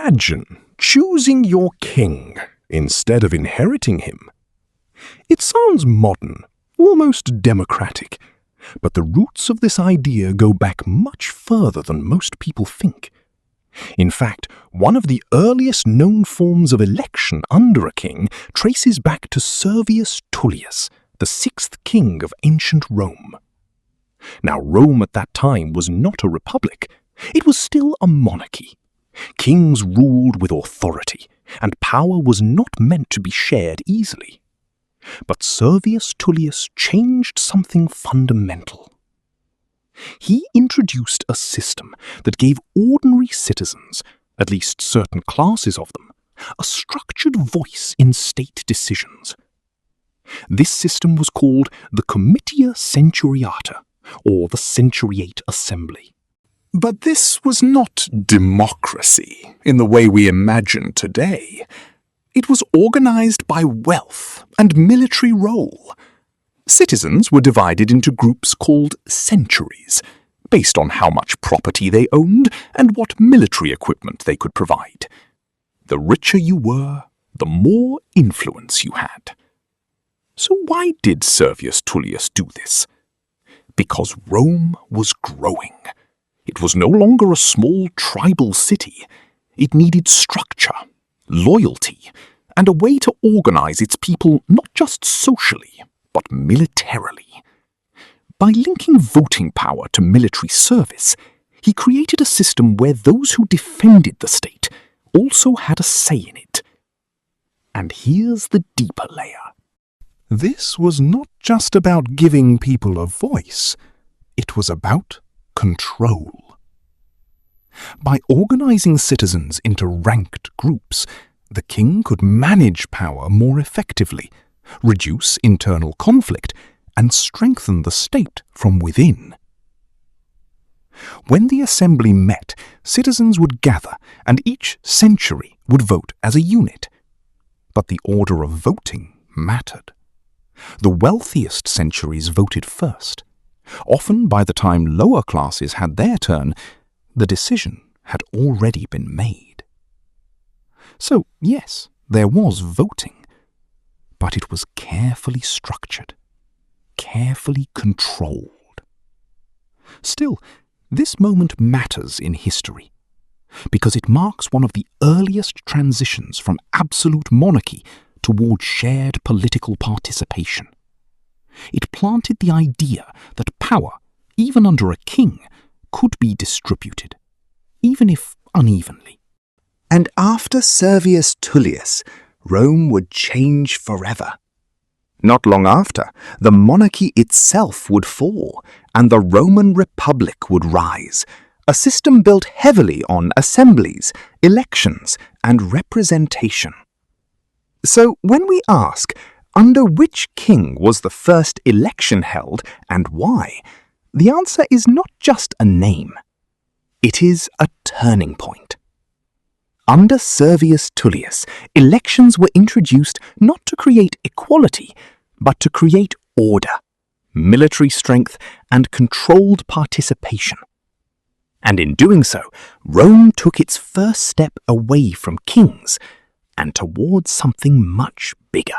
Imagine choosing your king instead of inheriting him. It sounds modern, almost democratic, but the roots of this idea go back much further than most people think. In fact, one of the earliest known forms of election under a king traces back to Servius Tullius, the sixth king of ancient Rome. Now, Rome at that time was not a republic. It was still a monarchy. Kings ruled with authority, and power was not meant to be shared easily. But Servius Tullius changed something fundamental. He introduced a system that gave ordinary citizens, at least certain classes of them, a structured voice in state decisions. This system was called the Comitia Centuriata, or the Centuriate Assembly. But this was not democracy in the way we imagine today. It was organized by wealth and military role. Citizens were divided into groups called centuries, based on how much property they owned and what military equipment they could provide. The richer you were, the more influence you had. So why did Servius Tullius do this? Because Rome was growing. It was no longer a small tribal city. It needed structure, loyalty, and a way to organize its people not just socially, but militarily. By linking voting power to military service, he created a system where those who defended the state also had a say in it. And here's the deeper layer. This was not just about giving people a voice. It was about control. By organizing citizens into ranked groups, the king could manage power more effectively, reduce internal conflict, and strengthen the state from within. When the assembly met, citizens would gather, and each century would vote as a unit. But the order of voting mattered. The wealthiest centuries voted first. Often, by the time lower classes had their turn, the decision had already been made. So, yes, there was voting, but it was carefully structured, carefully controlled. Still, this moment matters in history, because it marks one of the earliest transitions from absolute monarchy toward shared political participation. It planted the idea that power, even under a king, could be distributed, even if unevenly. And after Servius Tullius, Rome would change forever. Not long after, the monarchy itself would fall, and the Roman Republic would rise, a system built heavily on assemblies, elections, and representation. So when we ask, under which king was the first election held and why, the answer is not just a name. It is a turning point. Under Servius Tullius, elections were introduced not to create equality, but to create order, military strength, and controlled participation. And in doing so, Rome took its first step away from kings and towards something much bigger.